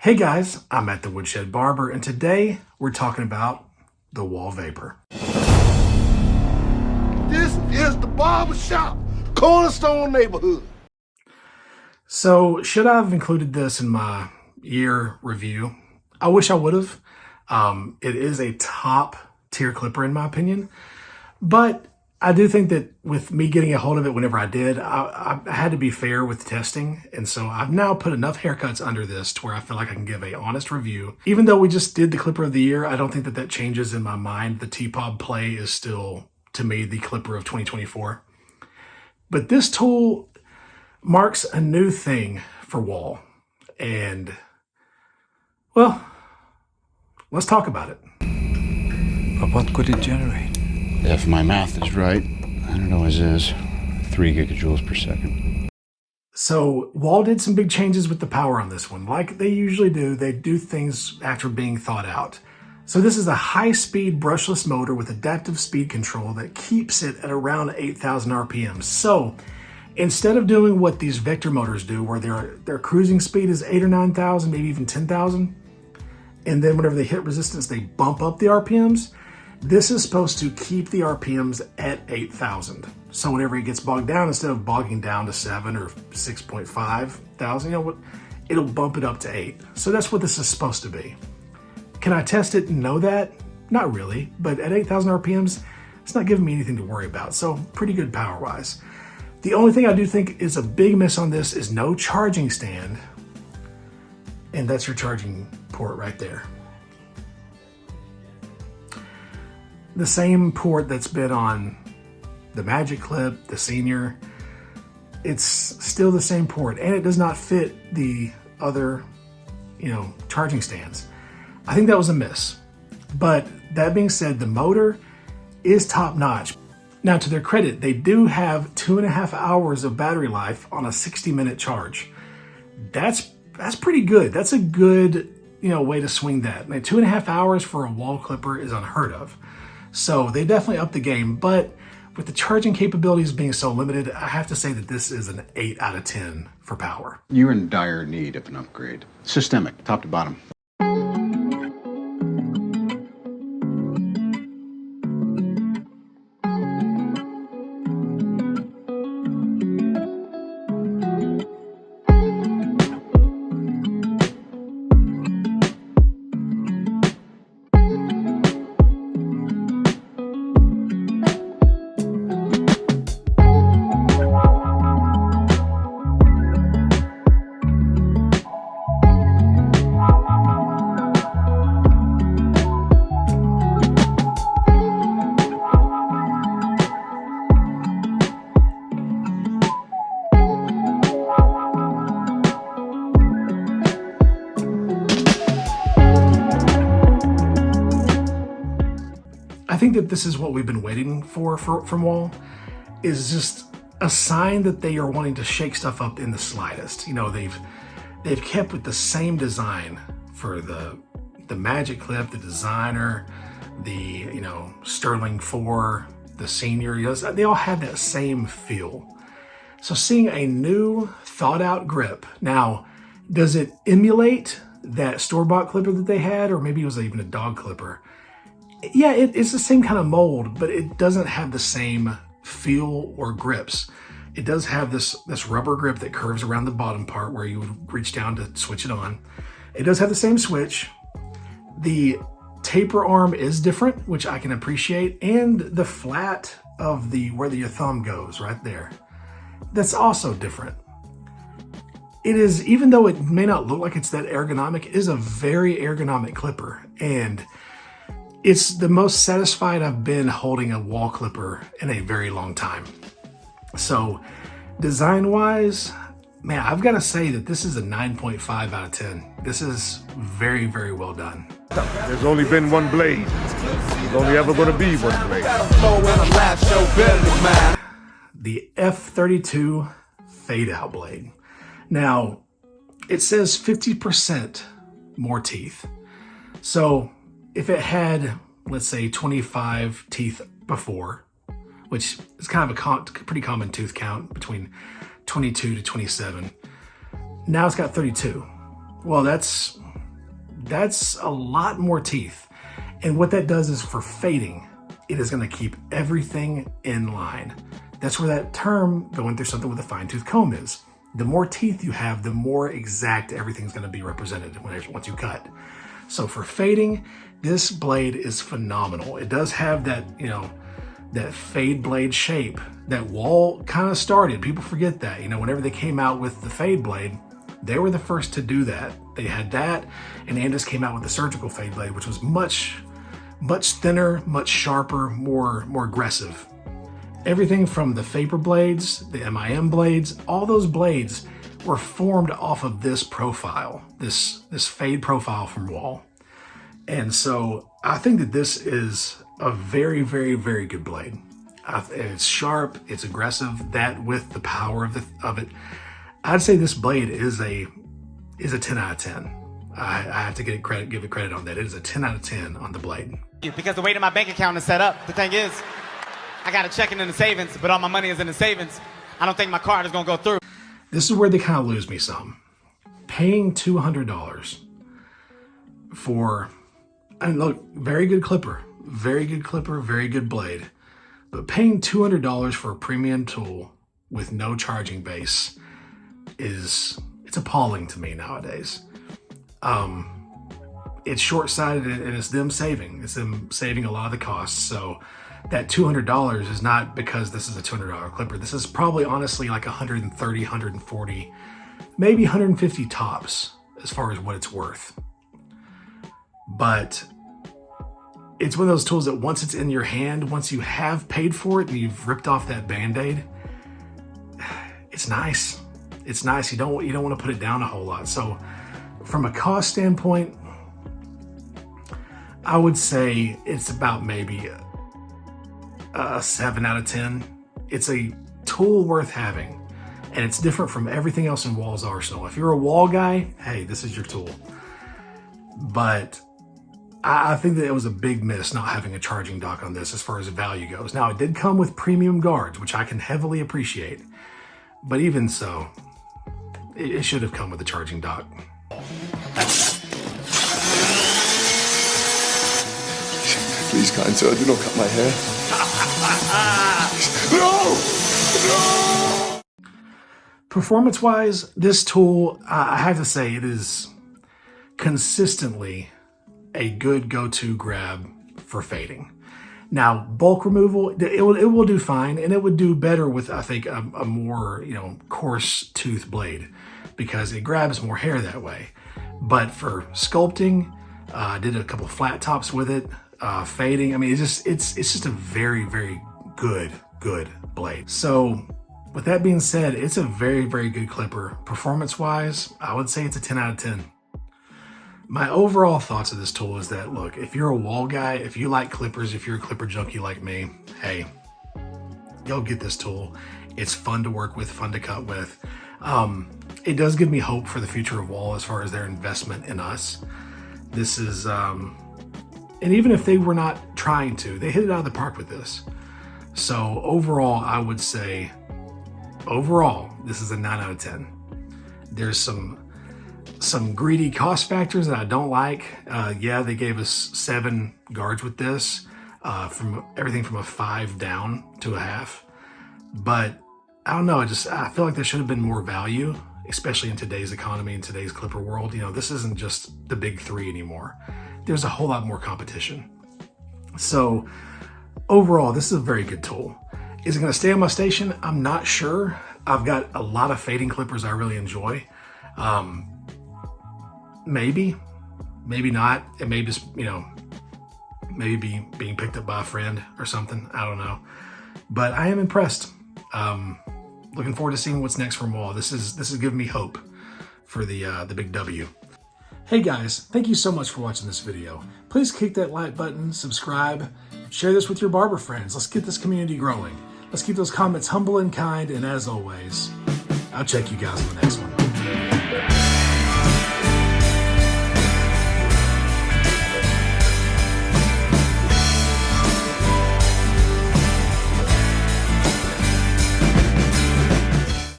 Hey guys, I'm at the Woodshed Barber, and today we're talking about the Wahl Vapor. This is the barber shop, Cornerstone neighborhood. So, should I have included this in my year review? I wish I would have. It is a top tier clipper in my opinion, but I do think that with me getting a hold of it whenever I did, I had to be fair with testing. And so I've now put enough haircuts under this to where I feel like I can give a honest review. Even though we just did the clipper of the year, I don't think that changes in my mind. The T-Pod Play is still, to me, the clipper of 2024. But this tool marks a new thing for Wahl. And, well, let's talk about it. But what could it generate? If my math is right, I don't know as is, 3 gigajoules per second. So Wahl did some big changes with the power on this one. Like they usually do, they do things after being thought out. So this is a high-speed brushless motor with adaptive speed control that keeps it at around 8,000 RPM. So instead of doing what these vector motors do, where their cruising speed is 8,000 or 9,000, maybe even 10,000, and then whenever they hit resistance, they bump up the RPMs, this is supposed to keep the RPMs at 8,000. So whenever it gets bogged down, instead of bogging down to 7 or 6.5 thousand, it'll bump it up to 8. So that's what this is supposed to be. Can I test it and know that? Not really, but at 8,000 RPMs, it's not giving me anything to worry about. So pretty good power-wise. The only thing I do think is a big miss on this is no charging stand. And that's your charging port right there. The same port that's been on the Magic Clip, the Senior, it's still the same port, and it does not fit the other, charging stands. I think that was a miss. But that being said, the motor is top notch. Now, to their credit, they do have 2.5 hours of battery life on a 60-minute charge. That's pretty good. That's a good, way to swing that. Like 2.5 hours for a Wahl clipper is unheard of. So they definitely upped the game, but with the charging capabilities being so limited, I have to say that this is an 8 out of 10 for power. You're in dire need of an upgrade. Systemic, top to bottom. I think that this is what we've been waiting for from Wahl, is just a sign that they are wanting to shake stuff up in the slightest. They've kept with the same design for the Magic Clip, the Designer, the Sterling 4, the Senior. They all have that same feel. So seeing a new thought out grip. Now, does it emulate that store-bought clipper that they had, or maybe it was even a dog clipper? Yeah, it's the same kind of mold, but it doesn't have the same feel or grips. It does have this rubber grip that curves around the bottom part where you would reach down to switch it on. It does have the same switch. The taper arm is different, which I can appreciate, and the flat of where your thumb goes right there, that's also different. It is, even though it may not look like it's that ergonomic, it is a very ergonomic clipper, and it's the most satisfied I've been holding a Wahl clipper in a very long time. So design-wise, man, I've got to say that this is a 9.5 out of 10. This is very, very well done. There's only been one blade. There's only ever going to be one blade. The F32 fade-out blade. Now, it says 50% more teeth. So if it had, let's say, 25 teeth before, which is kind of a pretty common tooth count between 22 to 27, now it's got 32. Well, that's that's a lot more teeth. And what that does is for fading, it is going to keep everything in line. That's where that term going through something with a fine-tooth comb is. The more teeth you have, the more exact everything's going to be represented once you cut. So for fading, this blade is phenomenal. It does have that, you know, that fade blade shape that Wahl kind of started. People forget that, you know, whenever they came out with the fade blade, they were the first to do that. They had that, and Andis came out with the surgical fade blade, which was much thinner, much sharper, more aggressive. Everything from the Faber blades, the MIM blades, all those blades were formed off of this profile, this fade profile from Wahl. And so I think that this is a very, very, very good blade. It's sharp, it's aggressive, that with the power of it. I'd say this blade is a 10 out of 10. I have to give it credit on that. It is a 10 out of 10 on the blade. Because the way that my bank account is set up, the thing is, I got a checking in the savings, but all my money is in the savings. I don't think my card is gonna go through. This is where they kind of lose me some. Paying $200 for, and look, very good clipper, very good blade, but paying $200 for a premium tool with no charging base it's appalling to me nowadays. It's short-sighted, and it's them saving a lot of the costs. So that $200 is not because this is a $200 clipper. This is probably honestly like 130, 140, maybe 150 tops as far as what it's worth. But it's one of those tools that once it's in your hand, once you have paid for it and you've ripped off that Band-Aid, it's nice. It's nice. You don't want to put it down a whole lot. So from a cost standpoint, I would say it's about maybe a 7 out of 10. It's a tool worth having, and it's different from everything else in Wahl's arsenal. If you're a Wahl guy, hey, this is your tool. But I think that it was a big miss not having a charging dock on this as far as value goes. Now, it did come with premium guards, which I can heavily appreciate. But even so, it should have come with a charging dock. Please, kind sir, do not cut my hair. No! No! Performance-wise, this tool, I have to say, it is consistently a good go-to grab for fading. Now, bulk removal, it will do fine, and it would do better with, I think, a more, you know, coarse tooth blade, because it grabs more hair that way. But for sculpting, I did a couple flat tops with it, fading. I mean, it's just a very, very good blade. So with that being said, it's a very, very good clipper. Performance-wise, I would say it's a 10 out of 10. My overall thoughts of this tool is that, look, if you're a Wahl guy, if you like clippers, if you're a clipper junkie like me, hey, go get this tool. It's fun to work with, fun to cut with. It does give me hope for the future of Wahl as far as their investment in us. This is, and even if they were not trying to, they hit it out of the park with this. So overall, I would say, this is a 9 out of 10. There's some greedy cost factors that I don't like. Yeah, they gave us 7 guards with this, from everything from a 5 down to a half. But I don't know, I feel like there should have been more value, especially in today's economy, in today's clipper world. You know, this isn't just the big 3 anymore. There's a whole lot more competition. So overall, this is a very good tool. Is it gonna stay on my station? I'm not sure. I've got a lot of fading clippers I really enjoy. Maybe not. It may just, you know, maybe be being picked up by a friend or something. I don't know. But I am impressed. Looking forward to seeing what's next from Wahl. This is giving me hope for the big W. Hey guys, thank you so much for watching this video. Please click that like button, subscribe, share this with your barber friends. Let's get this community growing. Let's keep those comments humble and kind, and as always, I'll check you guys in the next one.